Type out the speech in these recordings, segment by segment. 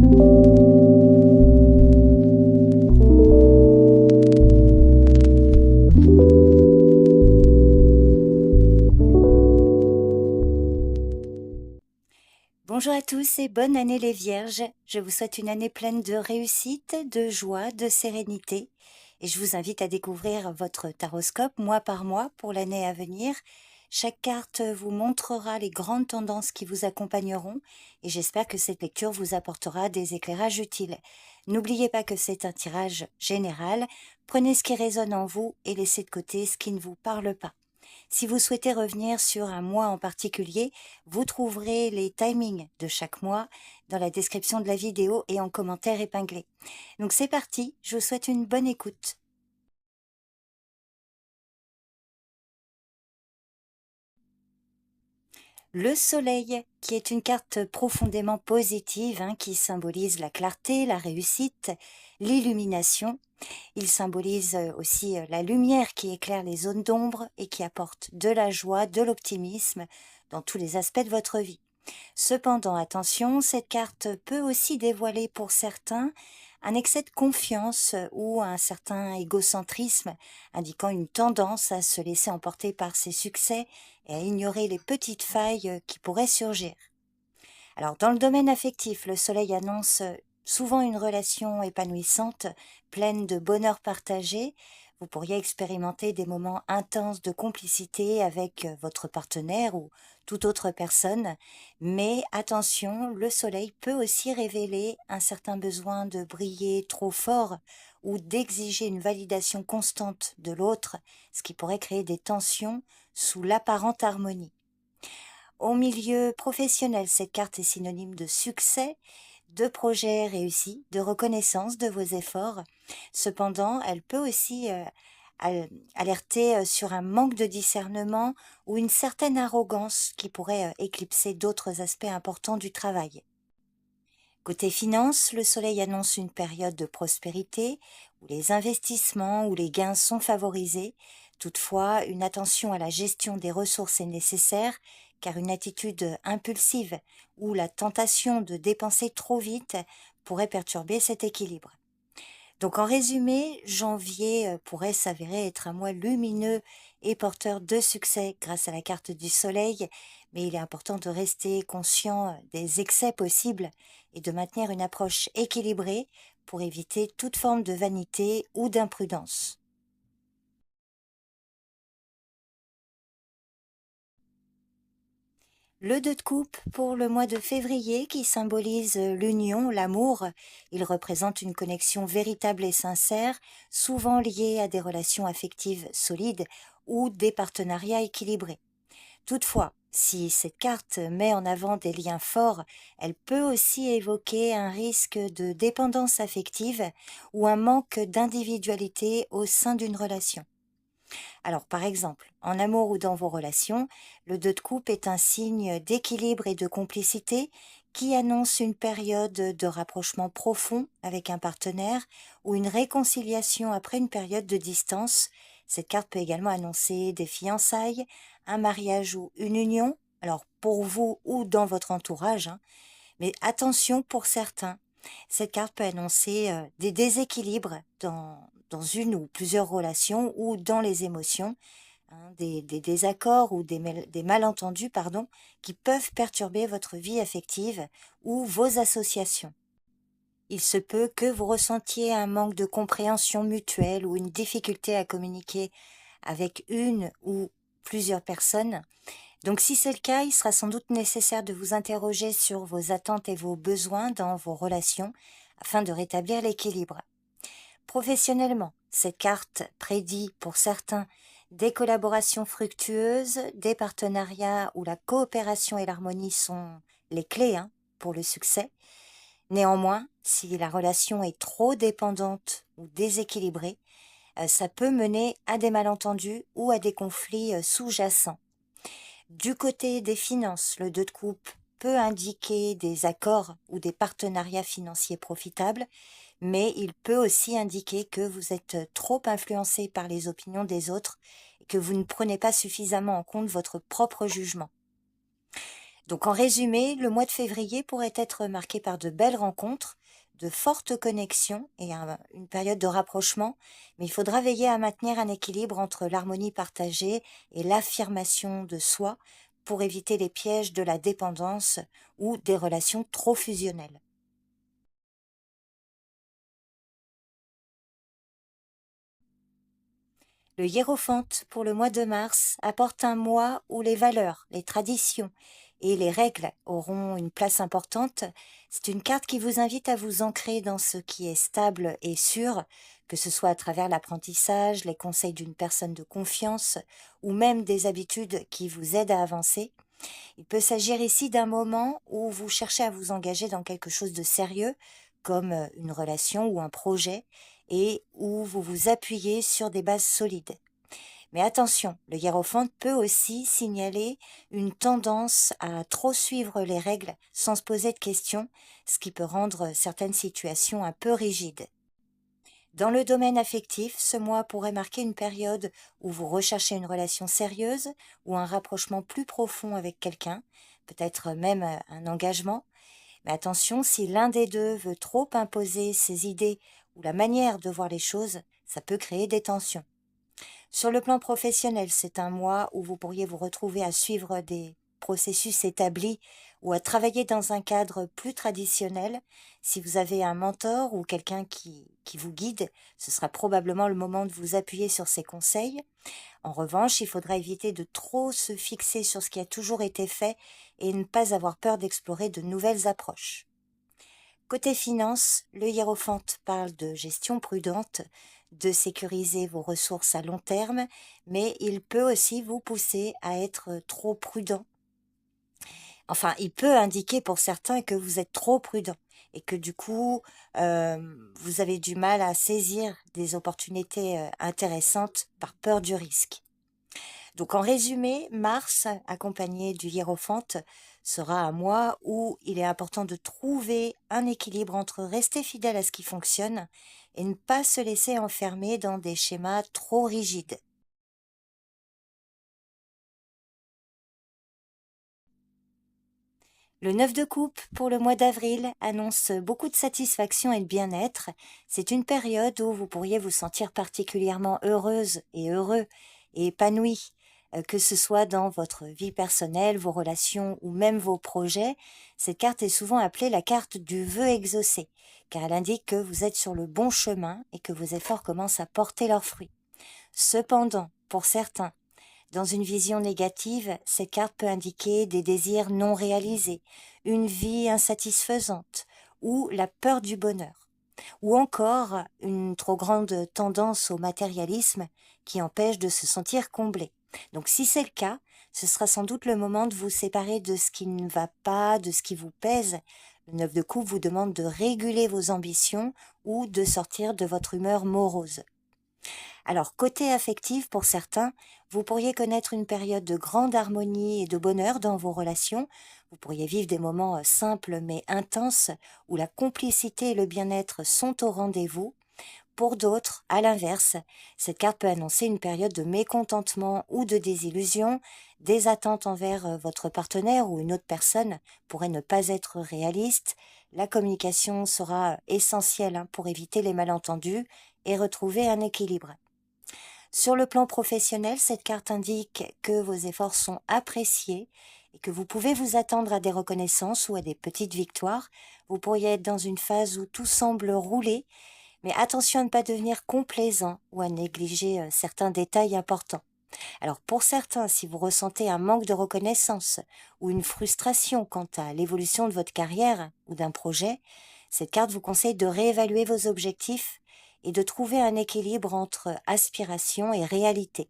Bonjour à tous et bonne année les Vierges. Je vous souhaite une année pleine de réussite, de joie, de sérénité. Et je vous invite à découvrir votre taroscope mois par mois pour l'année à venir. Chaque carte vous montrera les grandes tendances qui vous accompagneront et j'espère que cette lecture vous apportera des éclairages utiles. N'oubliez pas que c'est un tirage général. Prenez ce qui résonne en vous et laissez de côté ce qui ne vous parle pas. Si vous souhaitez revenir sur un mois en particulier, vous trouverez les timings de chaque mois dans la description de la vidéo et en commentaire épinglé. Donc c'est parti, je vous souhaite une bonne écoute. Le soleil, qui est une carte profondément positive, qui symbolise la clarté, la réussite, l'illumination. Il symbolise aussi la lumière qui éclaire les zones d'ombre et qui apporte de la joie, de l'optimisme dans tous les aspects de votre vie. Cependant, attention, cette carte peut aussi dévoiler pour certains un excès de confiance ou un certain égocentrisme, indiquant une tendance à se laisser emporter par ses succès et à ignorer les petites failles qui pourraient surgir. Alors, dans le domaine affectif, le soleil annonce souvent une relation épanouissante, pleine de bonheur partagé. Vous pourriez expérimenter des moments intenses de complicité avec votre partenaire ou toute autre personne. Mais attention, le soleil peut aussi révéler un certain besoin de briller trop fort ou d'exiger une validation constante de l'autre, ce qui pourrait créer des tensions sous l'apparente harmonie. Au milieu professionnel, cette carte est synonyme de succès, de projets réussis, de reconnaissance de vos efforts. Cependant, elle peut aussi alerter sur un manque de discernement ou une certaine arrogance qui pourrait éclipser d'autres aspects importants du travail. Côté finance, le soleil annonce une période de prospérité où les investissements ou les gains sont favorisés. Toutefois, une attention à la gestion des ressources est nécessaire car une attitude impulsive ou la tentation de dépenser trop vite pourrait perturber cet équilibre. Donc en résumé, janvier pourrait s'avérer être un mois lumineux et porteur de succès grâce à la carte du soleil, mais il est important de rester conscient des excès possibles et de maintenir une approche équilibrée pour éviter toute forme de vanité ou d'imprudence. Le 2 de coupe pour le mois de février qui symbolise l'union, l'amour. Il représente une connexion véritable et sincère, souvent liée à des relations affectives solides ou des partenariats équilibrés. Toutefois, si cette carte met en avant des liens forts, elle peut aussi évoquer un risque de dépendance affective ou un manque d'individualité au sein d'une relation. Alors, par exemple, en amour ou dans vos relations, le 2 de coupe est un signe d'équilibre et de complicité qui annonce une période de rapprochement profond avec un partenaire ou une réconciliation après une période de distance. Cette carte peut également annoncer des fiançailles, un mariage ou une union, alors pour vous ou dans votre entourage, mais attention pour certains, cette carte peut annoncer des déséquilibres dans une ou plusieurs relations ou dans les émotions, des désaccords ou des malentendus, pardon, qui peuvent perturber votre vie affective ou vos associations. Il se peut que vous ressentiez un manque de compréhension mutuelle ou une difficulté à communiquer avec une ou plusieurs personnes. Donc si c'est le cas, il sera sans doute nécessaire de vous interroger sur vos attentes et vos besoins dans vos relations afin de rétablir l'équilibre. Professionnellement, cette carte prédit pour certains des collaborations fructueuses, des partenariats où la coopération et l'harmonie sont les clés pour le succès. Néanmoins, si la relation est trop dépendante ou déséquilibrée, ça peut mener à des malentendus ou à des conflits sous-jacents. Du côté des finances, le 2 de coupe peut indiquer des accords ou des partenariats financiers profitables, mais il peut aussi indiquer que vous êtes trop influencé par les opinions des autres et que vous ne prenez pas suffisamment en compte votre propre jugement. Donc en résumé, le mois de février pourrait être marqué par de belles rencontres, de fortes connexions et une période de rapprochement, mais il faudra veiller à maintenir un équilibre entre l'harmonie partagée et l'affirmation de soi pour éviter les pièges de la dépendance ou des relations trop fusionnelles. Le hiérophante pour le mois de mars apporte un mois où les valeurs, les traditions et les règles auront une place importante. C'est une carte qui vous invite à vous ancrer dans ce qui est stable et sûr, que ce soit à travers l'apprentissage, les conseils d'une personne de confiance ou même des habitudes qui vous aident à avancer. Il peut s'agir ici d'un moment où vous cherchez à vous engager dans quelque chose de sérieux, comme une relation ou un projet, et où vous vous appuyez sur des bases solides. Mais attention, le hiérophante peut aussi signaler une tendance à trop suivre les règles sans se poser de questions, ce qui peut rendre certaines situations un peu rigides. Dans le domaine affectif, ce mois pourrait marquer une période où vous recherchez une relation sérieuse ou un rapprochement plus profond avec quelqu'un, peut-être même un engagement. Mais attention, si l'un des deux veut trop imposer ses idées ou la manière de voir les choses, ça peut créer des tensions. Sur le plan professionnel, c'est un mois où vous pourriez vous retrouver à suivre des processus établis ou à travailler dans un cadre plus traditionnel. Si vous avez un mentor ou quelqu'un qui vous guide, ce sera probablement le moment de vous appuyer sur ses conseils. En revanche, il faudra éviter de trop se fixer sur ce qui a toujours été fait et ne pas avoir peur d'explorer de nouvelles approches. Côté finance, le hiérophante parle de gestion prudente, de sécuriser vos ressources à long terme, mais il peut aussi vous pousser à être trop prudent. Enfin, il peut indiquer pour certains que vous êtes trop prudent et que du coup, vous avez du mal à saisir des opportunités intéressantes par peur du risque. Donc en résumé, Mars, accompagné du hiérophante, sera un mois où il est important de trouver un équilibre entre rester fidèle à ce qui fonctionne et ne pas se laisser enfermer dans des schémas trop rigides. Le 9 de coupe pour le mois d'avril annonce beaucoup de satisfaction et de bien-être. C'est une période où vous pourriez vous sentir particulièrement heureuse et heureux et épanoui, que ce soit dans votre vie personnelle, vos relations ou même vos projets. Cette carte est souvent appelée la carte du vœu exaucé, car elle indique que vous êtes sur le bon chemin et que vos efforts commencent à porter leurs fruits. Cependant, pour certains, dans une vision négative, cette carte peut indiquer des désirs non réalisés, une vie insatisfaisante ou la peur du bonheur, ou encore une trop grande tendance au matérialisme qui empêche de se sentir comblé. Donc si c'est le cas, ce sera sans doute le moment de vous séparer de ce qui ne va pas, de ce qui vous pèse. Le 9 de coupe vous demande de réguler vos ambitions ou de sortir de votre humeur morose. Alors, côté affectif, pour certains, vous pourriez connaître une période de grande harmonie et de bonheur dans vos relations. Vous pourriez vivre des moments simples mais intenses où la complicité et le bien-être sont au rendez-vous. Pour d'autres, à l'inverse, cette carte peut annoncer une période de mécontentement ou de désillusion. Des attentes envers votre partenaire ou une autre personne pourraient ne pas être réalistes. La communication sera essentielle pour éviter les malentendus et retrouver un équilibre. Sur le plan professionnel, cette carte indique que vos efforts sont appréciés et que vous pouvez vous attendre à des reconnaissances ou à des petites victoires. Vous pourriez être dans une phase où tout semble rouler, mais attention à ne pas devenir complaisant ou à négliger certains détails importants. Alors pour certains, si vous ressentez un manque de reconnaissance ou une frustration quant à l'évolution de votre carrière ou d'un projet, cette carte vous conseille de réévaluer vos objectifs et de trouver un équilibre entre aspiration et réalité.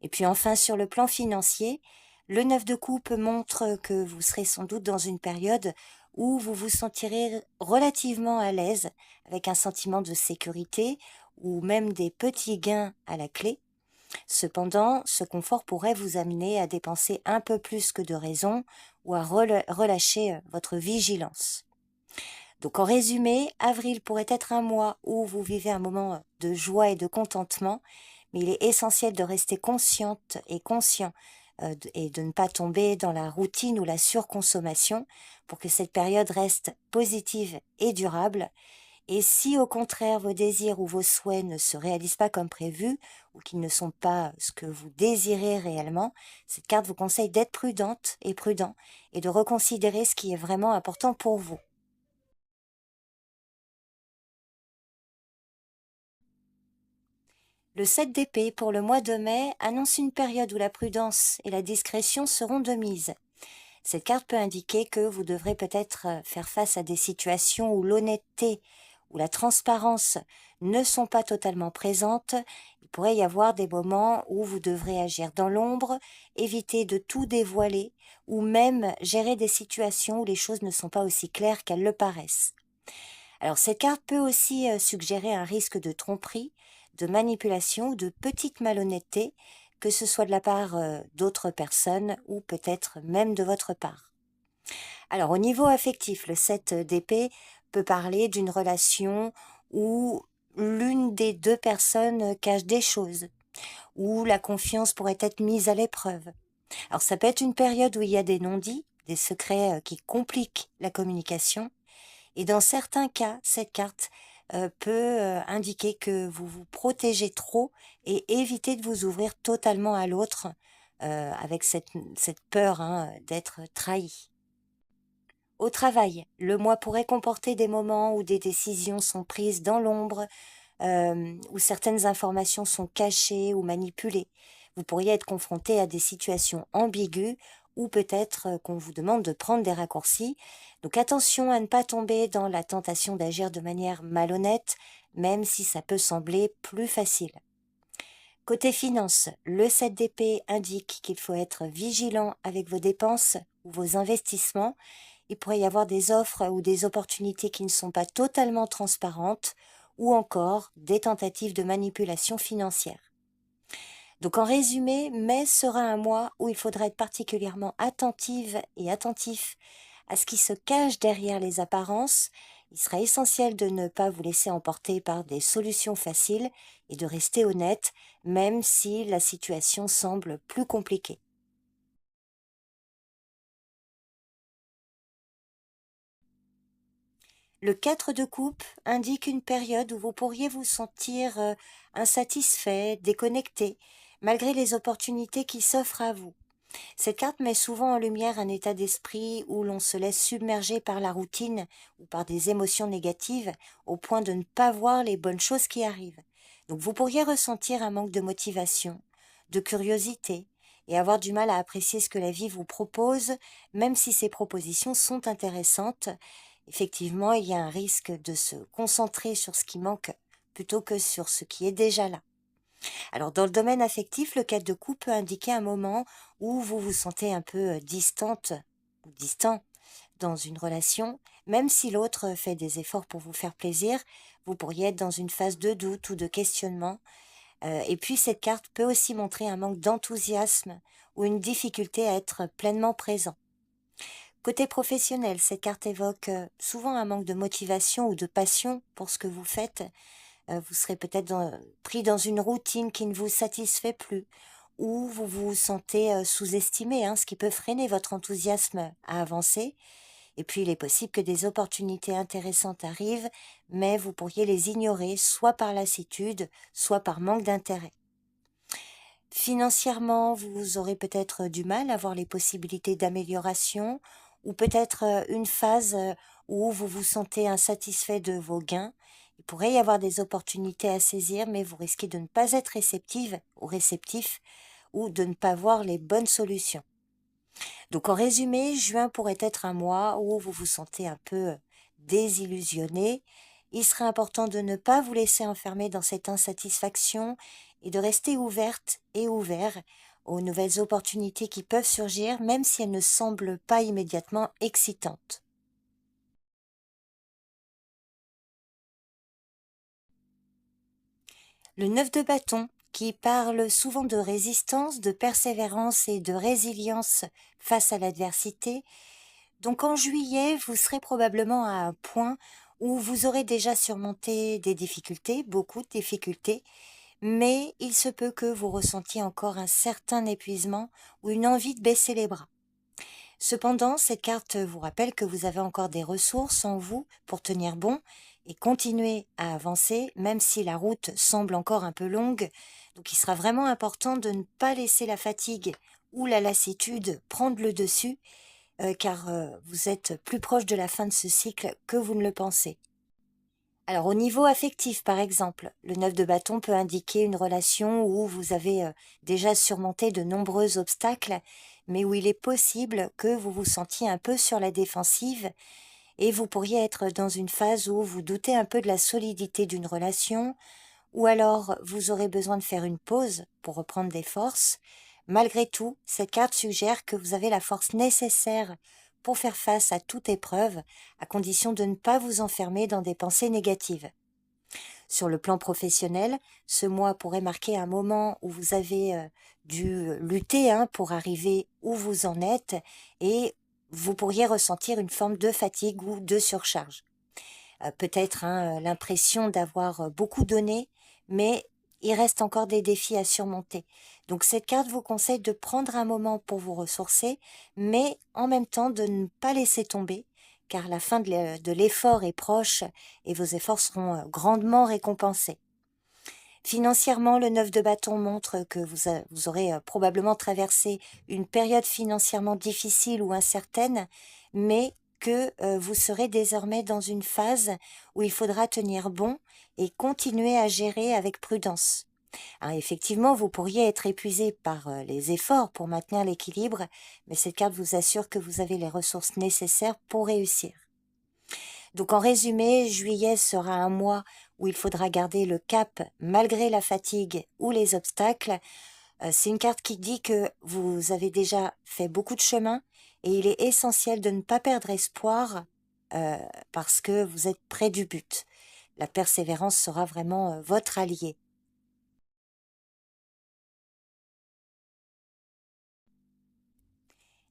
Et puis enfin, sur le plan financier, le 9 de coupe montre que vous serez sans doute dans une période où vous vous sentirez relativement à l'aise, avec un sentiment de sécurité ou même des petits gains à la clé. Cependant, ce confort pourrait vous amener à dépenser un peu plus que de raison ou à relâcher votre vigilance. Donc en résumé, avril pourrait être un mois où vous vivez un moment de joie et de contentement, mais il est essentiel de rester consciente et conscient et de ne pas tomber dans la routine ou la surconsommation pour que cette période reste positive et durable. Et si au contraire vos désirs ou vos souhaits ne se réalisent pas comme prévu ou qu'ils ne sont pas ce que vous désirez réellement, cette carte vous conseille d'être prudente et prudent et de reconsidérer ce qui est vraiment important pour vous. Le 7 d'épée pour le mois de mai annonce une période où la prudence et la discrétion seront de mise. Cette carte peut indiquer que vous devrez peut-être faire face à des situations où l'honnêteté ou la transparence ne sont pas totalement présentes. Il pourrait y avoir des moments où vous devrez agir dans l'ombre, éviter de tout dévoiler ou même gérer des situations où les choses ne sont pas aussi claires qu'elles le paraissent. Alors cette carte peut aussi suggérer un risque de tromperie, de manipulation ou de petite malhonnêteté, que ce soit de la part d'autres personnes ou peut-être même de votre part. Alors au niveau affectif, le 7 d'épée peut parler d'une relation où l'une des deux personnes cache des choses, où la confiance pourrait être mise à l'épreuve. Alors ça peut être une période où il y a des non-dits, des secrets qui compliquent la communication, et dans certains cas, cette carte peut indiquer que vous vous protégez trop et évitez de vous ouvrir totalement à l'autre avec cette peur hein, d'être trahi. Au travail, le mois pourrait comporter des moments où des décisions sont prises dans l'ombre, où certaines informations sont cachées ou manipulées. Vous pourriez être confronté à des situations ambiguës ou peut-être qu'on vous demande de prendre des raccourcis. Donc attention à ne pas tomber dans la tentation d'agir de manière malhonnête, même si ça peut sembler plus facile. Côté finance, le 7 d'épée indique qu'il faut être vigilant avec vos dépenses ou vos investissements. Il pourrait y avoir des offres ou des opportunités qui ne sont pas totalement transparentes ou encore des tentatives de manipulation financière. Donc en résumé, mai sera un mois où il faudra être particulièrement attentive et attentif à ce qui se cache derrière les apparences. Il sera essentiel de ne pas vous laisser emporter par des solutions faciles et de rester honnête, même si la situation semble plus compliquée. Le 4 de coupe indique une période où vous pourriez vous sentir insatisfait, déconnecté, malgré les opportunités qui s'offrent à vous. Cette carte met souvent en lumière un état d'esprit où l'on se laisse submerger par la routine ou par des émotions négatives au point de ne pas voir les bonnes choses qui arrivent. Donc vous pourriez ressentir un manque de motivation, de curiosité et avoir du mal à apprécier ce que la vie vous propose, même si ces propositions sont intéressantes. Effectivement, il y a un risque de se concentrer sur ce qui manque plutôt que sur ce qui est déjà là. Alors, dans le domaine affectif, le 4 de coupe peut indiquer un moment où vous vous sentez un peu distante ou distant dans une relation, même si l'autre fait des efforts pour vous faire plaisir, vous pourriez être dans une phase de doute ou de questionnement. Et puis, cette carte peut aussi montrer un manque d'enthousiasme ou une difficulté à être pleinement présent. Côté professionnel, cette carte évoque souvent un manque de motivation ou de passion pour ce que vous faites. Vous serez peut-être pris dans une routine qui ne vous satisfait plus ou vous vous sentez sous-estimé, hein, ce qui peut freiner votre enthousiasme à avancer. Et puis, il est possible que des opportunités intéressantes arrivent, mais vous pourriez les ignorer soit par lassitude, soit par manque d'intérêt. Financièrement, vous aurez peut-être du mal à voir les possibilités d'amélioration ou peut-être une phase où vous vous sentez insatisfait de vos gains. Il pourrait y avoir des opportunités à saisir, mais vous risquez de ne pas être réceptive ou réceptif ou de ne pas voir les bonnes solutions. Donc en résumé, juin pourrait être un mois où vous vous sentez un peu désillusionné. Il serait important de ne pas vous laisser enfermer dans cette insatisfaction et de rester ouverte et ouvert aux nouvelles opportunités qui peuvent surgir, même si elles ne semblent pas immédiatement excitantes. Le 9 de bâton, qui parle souvent de résistance, de persévérance et de résilience face à l'adversité. Donc en juillet, vous serez probablement à un point où vous aurez déjà surmonté des difficultés, beaucoup de difficultés, mais il se peut que vous ressentiez encore un certain épuisement ou une envie de baisser les bras. Cependant, cette carte vous rappelle que vous avez encore des ressources en vous pour tenir bon et continuer à avancer, même si la route semble encore un peu longue. Donc il sera vraiment important de ne pas laisser la fatigue ou la lassitude prendre le dessus, car vous êtes plus proche de la fin de ce cycle que vous ne le pensez. Alors au niveau affectif, par exemple, le 9 de bâton peut indiquer une relation où vous avez déjà surmonté de nombreux obstacles, mais où il est possible que vous vous sentiez un peu sur la défensive et vous pourriez être dans une phase où vous doutez un peu de la solidité d'une relation, ou alors vous aurez besoin de faire une pause pour reprendre des forces. Malgré tout, cette carte suggère que vous avez la force nécessaire pour faire face à toute épreuve, à condition de ne pas vous enfermer dans des pensées négatives. Sur le plan professionnel, ce mois pourrait marquer un moment où vous avez dû lutter, pour arriver où vous en êtes, et vous pourriez ressentir une forme de fatigue ou de surcharge. Peut-être l'impression d'avoir beaucoup donné, mais il reste encore des défis à surmonter. Donc cette carte vous conseille de prendre un moment pour vous ressourcer, mais en même temps de ne pas laisser tomber, car la fin de l'effort est proche et vos efforts seront grandement récompensés. Financièrement, le 9 de bâton montre que vous aurez probablement traversé une période financièrement difficile ou incertaine, mais que vous serez désormais dans une phase où il faudra tenir bon et continuer à gérer avec prudence. Alors effectivement, vous pourriez être épuisé par les efforts pour maintenir l'équilibre, mais cette carte vous assure que vous avez les ressources nécessaires pour réussir. Donc en résumé, juillet sera un mois où il faudra garder le cap malgré la fatigue ou les obstacles. C'est une carte qui dit que vous avez déjà fait beaucoup de chemin et il est essentiel de ne pas perdre espoir, euh, parce que vous êtes près du but. La persévérance sera vraiment votre allié.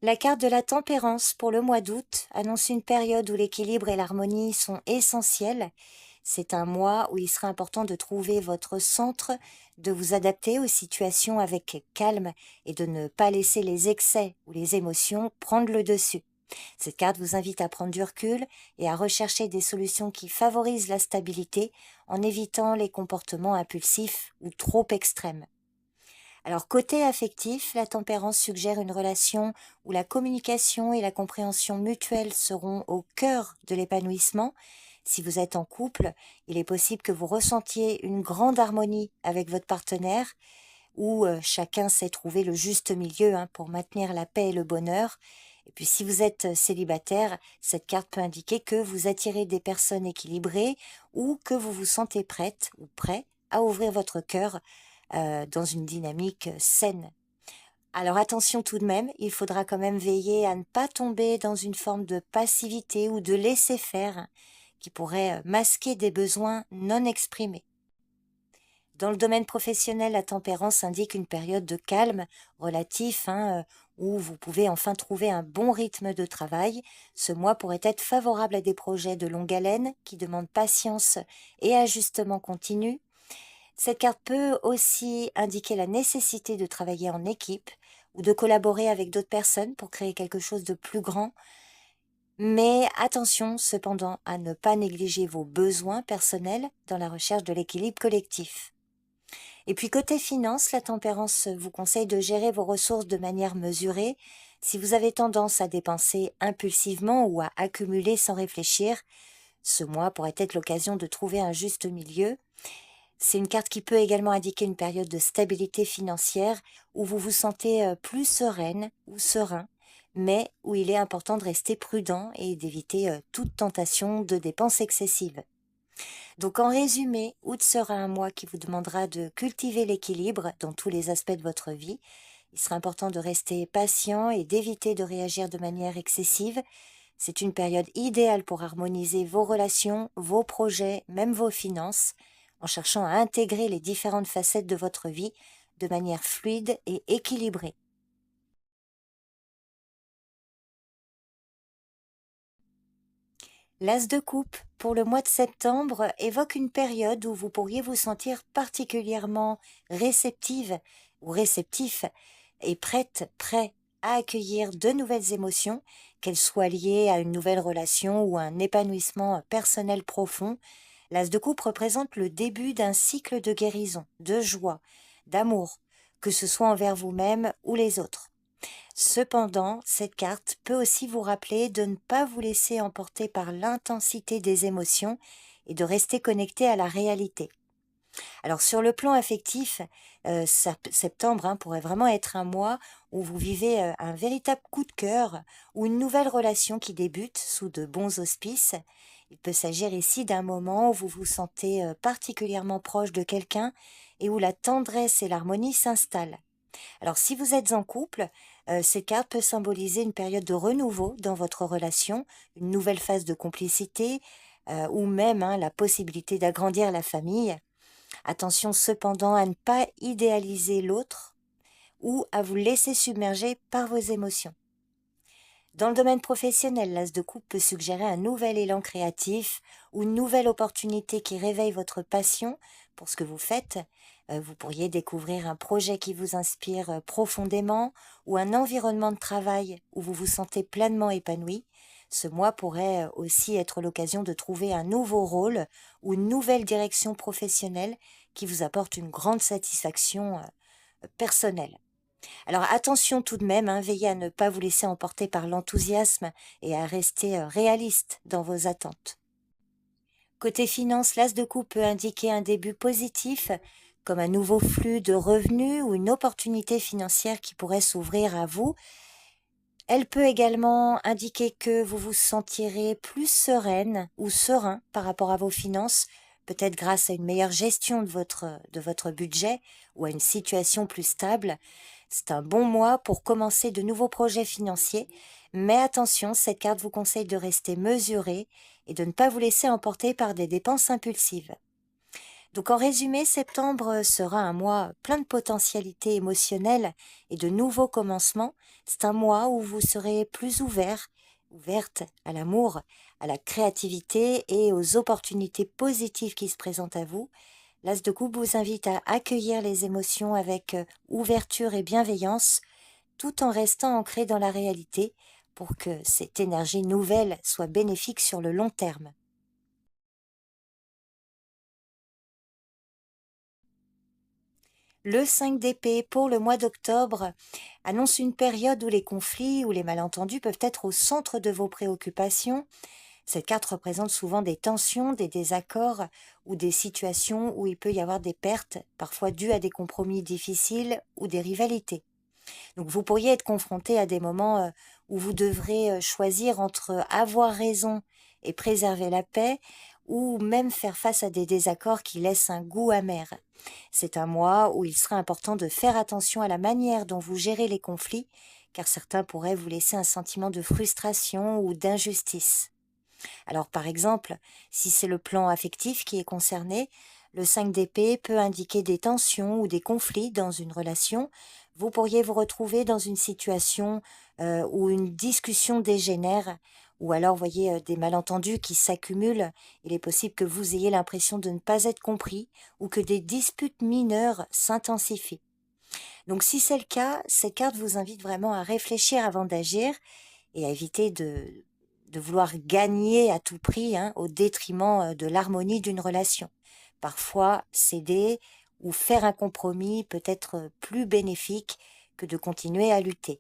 La carte de la tempérance pour le mois d'août annonce une période où l'équilibre et l'harmonie sont essentiels. C'est un mois où il sera important de trouver votre centre, de vous adapter aux situations avec calme et de ne pas laisser les excès ou les émotions prendre le dessus. Cette carte vous invite à prendre du recul et à rechercher des solutions qui favorisent la stabilité en évitant les comportements impulsifs ou trop extrêmes. Alors côté affectif, la tempérance suggère une relation où la communication et la compréhension mutuelle seront au cœur de l'épanouissement. Si vous êtes en couple, il est possible que vous ressentiez une grande harmonie avec votre partenaire, où chacun sait trouver le juste milieu pour maintenir la paix et le bonheur. Et puis si vous êtes célibataire, cette carte peut indiquer que vous attirez des personnes équilibrées ou que vous vous sentez prête ou prêt à ouvrir votre cœur dans une dynamique saine. Alors attention tout de même, il faudra quand même veiller à ne pas tomber dans une forme de passivité ou de laisser-faire qui pourrait masquer des besoins non exprimés. Dans le domaine professionnel, la tempérance indique une période de calme relatif, où vous pouvez enfin trouver un bon rythme de travail. Ce mois pourrait être favorable à des projets de longue haleine qui demandent patience et ajustement continu. Cette carte peut aussi indiquer la nécessité de travailler en équipe ou de collaborer avec d'autres personnes pour créer quelque chose de plus grand. Mais attention cependant à ne pas négliger vos besoins personnels dans la recherche de l'équilibre collectif. Et puis côté finance, la tempérance vous conseille de gérer vos ressources de manière mesurée. Si vous avez tendance à dépenser impulsivement ou à accumuler sans réfléchir, ce mois pourrait être l'occasion de trouver un juste milieu. C'est une carte qui peut également indiquer une période de stabilité financière où vous vous sentez plus sereine ou serein, mais où il est important de rester prudent et d'éviter toute tentation de dépenses excessives. Donc en résumé, août sera un mois qui vous demandera de cultiver l'équilibre dans tous les aspects de votre vie. Il sera important de rester patient et d'éviter de réagir de manière excessive. C'est une période idéale pour harmoniser vos relations, vos projets, même vos finances, en cherchant à intégrer les différentes facettes de votre vie de manière fluide et équilibrée. L'as de coupe pour le mois de septembre évoque une période où vous pourriez vous sentir particulièrement réceptive ou réceptif et prêt à accueillir de nouvelles émotions, qu'elles soient liées à une nouvelle relation ou à un épanouissement personnel profond. L'as de coupe représente le début d'un cycle de guérison, de joie, d'amour, que ce soit envers vous-même ou les autres. Cependant, cette carte peut aussi vous rappeler de ne pas vous laisser emporter par l'intensité des émotions et de rester connecté à la réalité. Alors sur le plan affectif, septembre pourrait vraiment être un mois où vous vivez un véritable coup de cœur ou une nouvelle relation qui débute sous de bons auspices. Il peut s'agir ici d'un moment où vous vous sentez particulièrement proche de quelqu'un et où la tendresse et l'harmonie s'installent. Alors si vous êtes en couple, cette carte peut symboliser une période de renouveau dans votre relation, une nouvelle phase de complicité, ou même la possibilité d'agrandir la famille. Attention cependant à ne pas idéaliser l'autre ou à vous laisser submerger par vos émotions. Dans le domaine professionnel, l'as de coupe peut suggérer un nouvel élan créatif ou une nouvelle opportunité qui réveille votre passion pour ce que vous faites. Vous pourriez découvrir un projet qui vous inspire profondément ou un environnement de travail où vous vous sentez pleinement épanoui. Ce mois pourrait aussi être l'occasion de trouver un nouveau rôle ou une nouvelle direction professionnelle qui vous apporte une grande satisfaction personnelle. Alors attention tout de même, veillez à ne pas vous laisser emporter par l'enthousiasme et à rester réaliste dans vos attentes. Côté finance, l'as de coupe peut indiquer un début positif, comme un nouveau flux de revenus ou une opportunité financière qui pourrait s'ouvrir à vous. Elle peut également indiquer que vous vous sentirez plus sereine ou serein par rapport à vos finances, peut-être grâce à une meilleure gestion de votre budget ou à une situation plus stable. C'est un bon mois pour commencer de nouveaux projets financiers, mais attention, cette carte vous conseille de rester mesuré et de ne pas vous laisser emporter par des dépenses impulsives. Donc en résumé, septembre sera un mois plein de potentialités émotionnelles et de nouveaux commencements. C'est un mois où vous serez plus ouverte à l'amour, à la créativité et aux opportunités positives qui se présentent à vous. L'As de coupe vous invite à accueillir les émotions avec ouverture et bienveillance, tout en restant ancré dans la réalité pour que cette énergie nouvelle soit bénéfique sur le long terme. Le 5 d'épée pour le mois d'octobre annonce une période où les conflits ou les malentendus peuvent être au centre de vos préoccupations. Cette carte représente souvent des tensions, des désaccords ou des situations où il peut y avoir des pertes, parfois dues à des compromis difficiles ou des rivalités. Donc vous pourriez être confronté à des moments où vous devrez choisir entre avoir raison et préserver la paix, ou même faire face à des désaccords qui laissent un goût amer. C'est un mois où il sera important de faire attention à la manière dont vous gérez les conflits, car certains pourraient vous laisser un sentiment de frustration ou d'injustice. Alors par exemple, si c'est le plan affectif qui est concerné, le 5 d'épée peut indiquer des tensions ou des conflits dans une relation. Vous pourriez vous retrouver dans une situation où une discussion dégénère, ou alors voyez des malentendus qui s'accumulent. Il est possible que vous ayez l'impression de ne pas être compris ou que des disputes mineures s'intensifient. Donc si c'est le cas, cette carte vous invite vraiment à réfléchir avant d'agir et à éviter de vouloir gagner à tout prix au détriment de l'harmonie d'une relation. Parfois, céder ou faire un compromis peut être plus bénéfique que de continuer à lutter.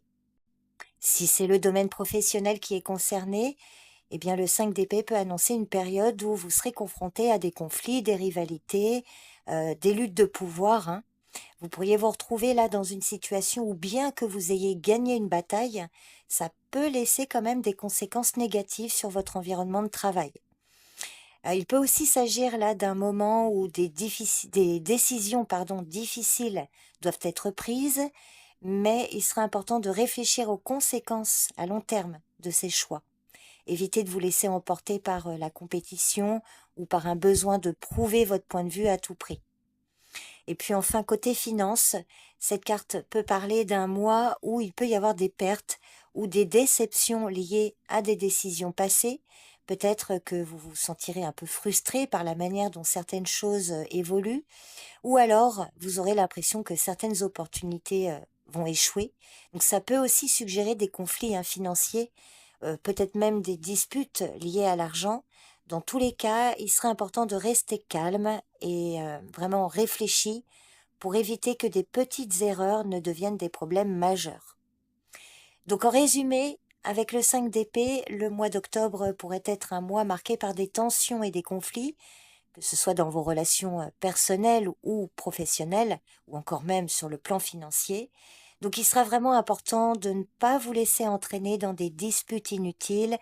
Si c'est le domaine professionnel qui est concerné, eh bien le 5 d'épée peut annoncer une période où vous serez confronté à des conflits, des rivalités, des luttes de pouvoir. Vous pourriez vous retrouver là dans une situation où bien que vous ayez gagné une bataille, ça peut laisser quand même des conséquences négatives sur votre environnement de travail. Il peut aussi s'agir là d'un moment où des décisions difficiles doivent être prises, mais il sera important de réfléchir aux conséquences à long terme de ces choix. Évitez de vous laisser emporter par la compétition ou par un besoin de prouver votre point de vue à tout prix. Et puis enfin, côté finance, cette carte peut parler d'un mois où il peut y avoir des pertes ou des déceptions liées à des décisions passées, Peut-être que vous vous sentirez un peu frustré par la manière dont certaines choses évoluent, ou alors vous aurez l'impression que certaines opportunités vont échouer. Donc ça peut aussi suggérer des conflits financiers, peut-être même des disputes liées à l'argent. Dans tous les cas, il serait important de rester calme et vraiment réfléchi pour éviter que des petites erreurs ne deviennent des problèmes majeurs. Donc en résumé, avec le 5 d'épée, le mois d'octobre pourrait être un mois marqué par des tensions et des conflits, que ce soit dans vos relations personnelles ou professionnelles, ou encore même sur le plan financier. Donc il sera vraiment important de ne pas vous laisser entraîner dans des disputes inutiles,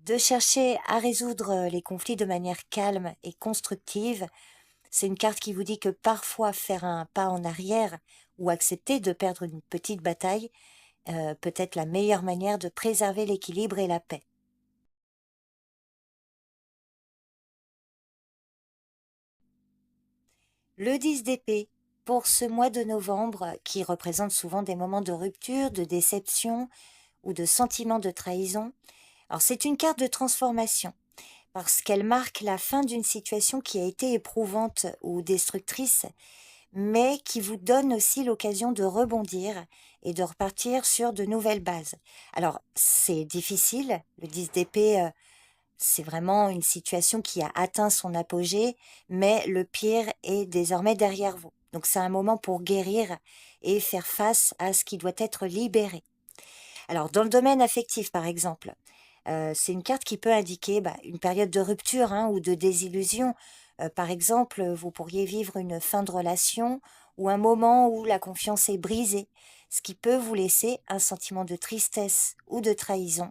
de chercher à résoudre les conflits de manière calme et constructive. C'est une carte qui vous dit que parfois faire un pas en arrière ou accepter de perdre une petite bataille peut être la meilleure manière de préserver l'équilibre et la paix. Le 10 d'épée, pour ce mois de novembre, qui représente souvent des moments de rupture, de déception ou de sentiment de trahison, alors c'est une carte de transformation parce qu'elle marque la fin d'une situation qui a été éprouvante ou destructrice, mais qui vous donne aussi l'occasion de rebondir et de repartir sur de nouvelles bases. Alors, c'est difficile, le 10 d'épée, c'est vraiment une situation qui a atteint son apogée, mais le pire est désormais derrière vous. Donc c'est un moment pour guérir et faire face à ce qui doit être libéré. Alors dans le domaine affectif par exemple, c'est une carte qui peut indiquer une période de rupture ou de désillusion. Par exemple, vous pourriez vivre une fin de relation ou un moment où la confiance est brisée, ce qui peut vous laisser un sentiment de tristesse ou de trahison.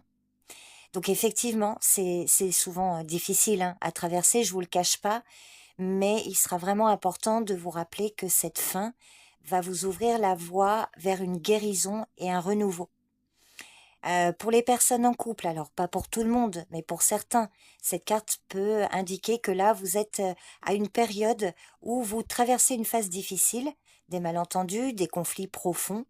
Donc effectivement, c'est souvent difficile à traverser, je vous le cache pas, mais il sera vraiment important de vous rappeler que cette fin va vous ouvrir la voie vers une guérison et un renouveau. Pour les personnes en couple, alors pas pour tout le monde, mais pour certains, cette carte peut indiquer que là, vous êtes à une période où vous traversez une phase difficile, des malentendus, des conflits profonds.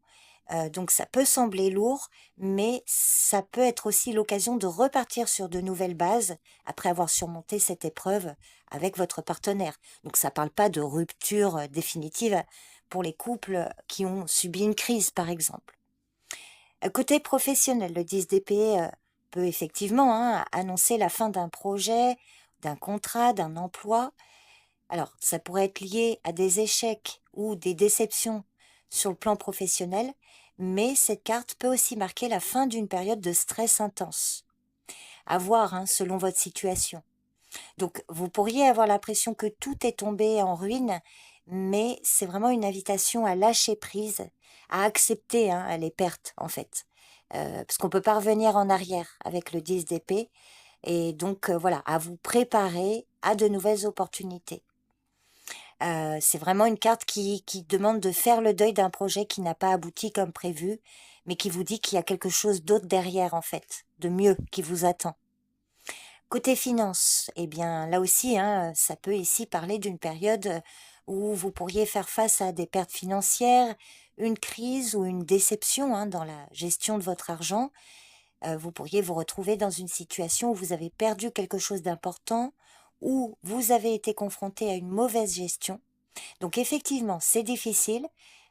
Donc ça peut sembler lourd, mais ça peut être aussi l'occasion de repartir sur de nouvelles bases après avoir surmonté cette épreuve avec votre partenaire. Donc ça ne parle pas de rupture définitive pour les couples qui ont subi une crise, par exemple. Côté professionnel, le 10 d'épée peut effectivement annoncer la fin d'un projet, d'un contrat, d'un emploi. Alors, ça pourrait être lié à des échecs ou des déceptions sur le plan professionnel, mais cette carte peut aussi marquer la fin d'une période de stress intense. À voir selon votre situation. Donc, vous pourriez avoir l'impression que tout est tombé en ruine, mais c'est vraiment une invitation à lâcher prise, à accepter les pertes, en fait. Parce qu'on peut pas revenir en arrière avec le 10 d'épée. Et donc, voilà, à vous préparer à de nouvelles opportunités. C'est vraiment une carte qui demande de faire le deuil d'un projet qui n'a pas abouti comme prévu, mais qui vous dit qu'il y a quelque chose d'autre derrière, en fait, de mieux qui vous attend. Côté finance, eh bien là aussi, ça peut ici parler d'une période où vous pourriez faire face à des pertes financières, une crise ou une déception dans la gestion de votre argent. Vous pourriez vous retrouver dans une situation où vous avez perdu quelque chose d'important, ou vous avez été confronté à une mauvaise gestion. Donc effectivement, c'est difficile,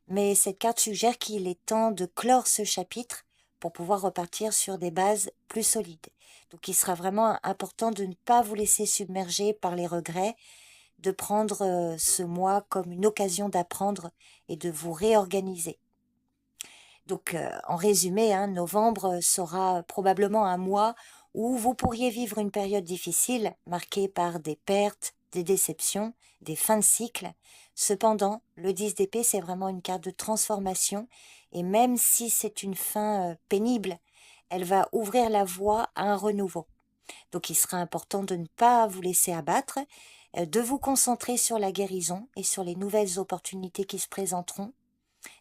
mais cette carte suggère qu'il est temps de clore ce chapitre pour pouvoir repartir sur des bases plus solides. Donc il sera vraiment important de ne pas vous laisser submerger par les regrets, de prendre ce mois comme une occasion d'apprendre et de vous réorganiser. Donc en résumé, novembre sera probablement un mois où vous pourriez vivre une période difficile marquée par des pertes, des déceptions, des fins de cycle. Cependant, le 10 d'épée, c'est vraiment une carte de transformation et même si c'est une fin pénible, elle va ouvrir la voie à un renouveau. Donc il sera important de ne pas vous laisser abattre, de vous concentrer sur la guérison et sur les nouvelles opportunités qui se présenteront.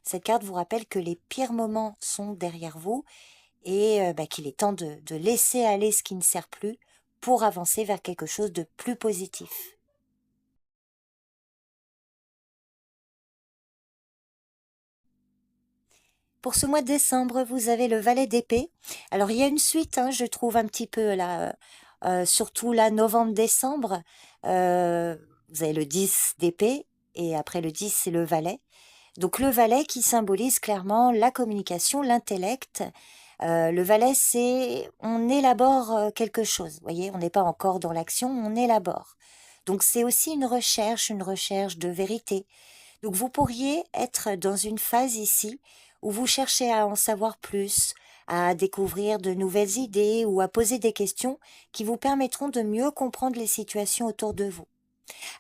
Cette carte vous rappelle que les pires moments sont derrière vous et qu'il est temps de laisser aller ce qui ne sert plus pour avancer vers quelque chose de plus positif. Pour ce mois de décembre, vous avez le valet d'épée. Alors, il y a une suite, je trouve un petit peu là, surtout là, novembre-décembre. Vous avez le 10 d'épée et après le 10, c'est le valet. Donc le valet qui symbolise clairement la communication, l'intellect. Le valet, c'est on élabore quelque chose. Vous voyez, on n'est pas encore dans l'action, on élabore. Donc c'est aussi une recherche de vérité. Donc vous pourriez être dans une phase ici où vous cherchez à en savoir plus, à découvrir de nouvelles idées ou à poser des questions qui vous permettront de mieux comprendre les situations autour de vous.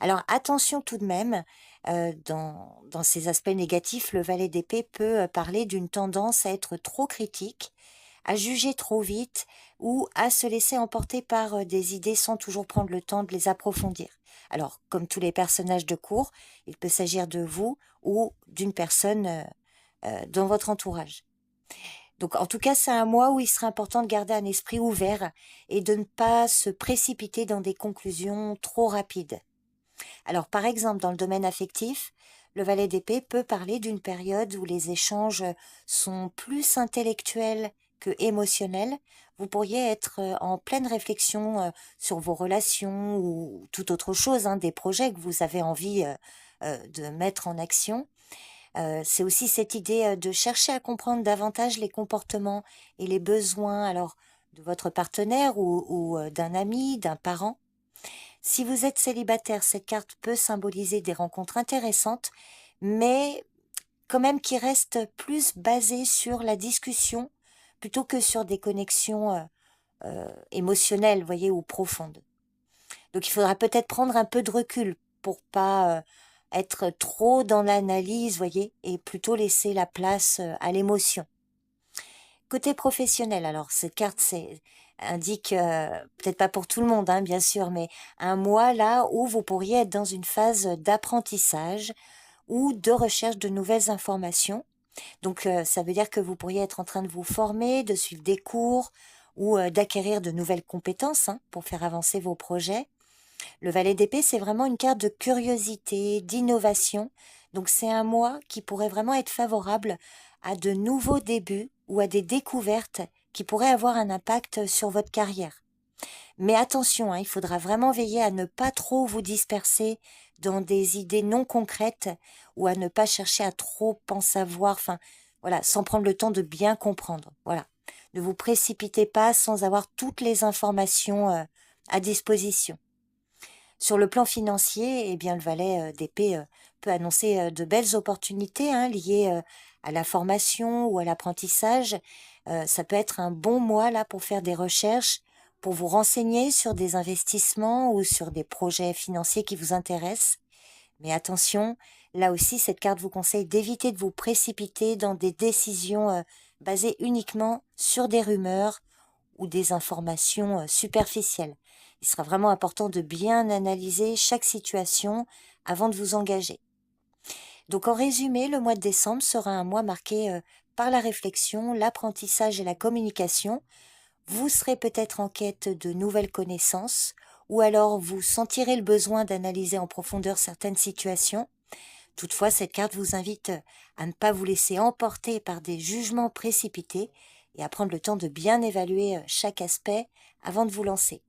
Alors attention tout de même, dans ces aspects négatifs, le valet d'épée peut parler d'une tendance à être trop critique, à juger trop vite ou à se laisser emporter par des idées sans toujours prendre le temps de les approfondir. Alors, comme tous les personnages de cour, il peut s'agir de vous ou d'une personne dans votre entourage. Donc, en tout cas, c'est un mois où il serait important de garder un esprit ouvert et de ne pas se précipiter dans des conclusions trop rapides. Alors, par exemple, dans le domaine affectif, le valet d'épée peut parler d'une période où les échanges sont plus intellectuels que émotionnels. Vous pourriez être en pleine réflexion sur vos relations ou toute autre chose, hein, des projets que vous avez envie de mettre en action. C'est aussi cette idée de chercher à comprendre davantage les comportements et les besoins alors de votre partenaire ou d'un ami, d'un parent. Si vous êtes célibataire, cette carte peut symboliser des rencontres intéressantes, mais quand même qui restent plus basées sur la discussion plutôt que sur des connexions émotionnelles, voyez, ou profondes. Donc il faudra peut-être prendre un peu de recul pour pas être trop dans l'analyse, voyez, et plutôt laisser la place à l'émotion. Côté professionnel, alors cette carte indique, peut-être pas pour tout le monde, hein, bien sûr, mais un mois là où vous pourriez être dans une phase d'apprentissage ou de recherche de nouvelles informations. Donc ça veut dire que vous pourriez être en train de vous former, de suivre des cours ou d'acquérir de nouvelles compétences hein, pour faire avancer vos projets. Le valet d'épée, c'est vraiment une carte de curiosité, d'innovation. Donc c'est un mois qui pourrait vraiment être favorable à de nouveaux débuts ou à des découvertes qui pourraient avoir un impact sur votre carrière. Mais attention, hein, il faudra vraiment veiller à ne pas trop vous disperser dans des idées non concrètes ou à ne pas chercher à trop en savoir, enfin voilà, sans prendre le temps de bien comprendre. Voilà. Ne vous précipitez pas sans avoir toutes les informations à disposition. Sur le plan financier, eh bien, le valet d'épée peut annoncer de belles opportunités hein, liées à la formation ou à l'apprentissage. Ça peut être un bon mois là pour faire des recherches, pour vous renseigner sur des investissements ou sur des projets financiers qui vous intéressent. Mais attention, là aussi, cette carte vous conseille d'éviter de vous précipiter dans des décisions basées uniquement sur des rumeurs ou des informations superficielles. Il sera vraiment important de bien analyser chaque situation avant de vous engager. Donc en résumé, le mois de décembre sera un mois marqué par la réflexion, l'apprentissage et la communication. Vous serez peut-être en quête de nouvelles connaissances ou alors vous sentirez le besoin d'analyser en profondeur certaines situations. Toutefois, cette carte vous invite à ne pas vous laisser emporter par des jugements précipités et à prendre le temps de bien évaluer chaque aspect avant de vous lancer.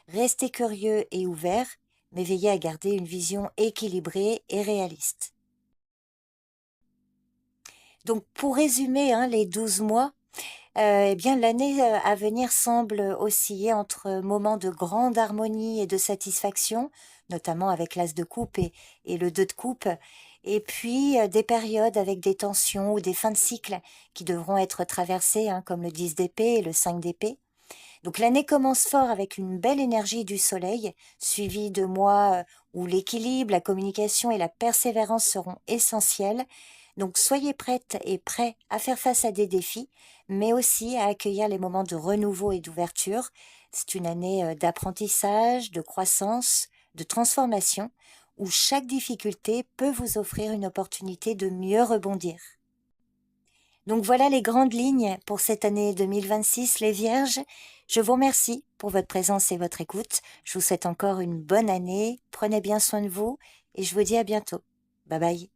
Restez curieux et ouvert, mais veillez à garder une vision équilibrée et réaliste. Donc pour résumer hein, les 12 mois, eh bien l'année à venir semble osciller entre moments de grande harmonie et de satisfaction, notamment avec l'as de coupe et le 2 de coupe, et puis des périodes avec des tensions ou des fins de cycle qui devront être traversées, hein, comme le 10 d'épée et le 5 d'épée. Donc l'année commence fort avec une belle énergie du soleil, suivie de mois où l'équilibre, la communication et la persévérance seront essentiels. Donc soyez prête et prêt à faire face à des défis, mais aussi à accueillir les moments de renouveau et d'ouverture. C'est une année d'apprentissage, de croissance, de transformation, où chaque difficulté peut vous offrir une opportunité de mieux rebondir. Donc voilà les grandes lignes pour cette année 2026, les Vierges. Je vous remercie pour votre présence et votre écoute. Je vous souhaite encore une bonne année. Prenez bien soin de vous et je vous dis à bientôt. Bye bye.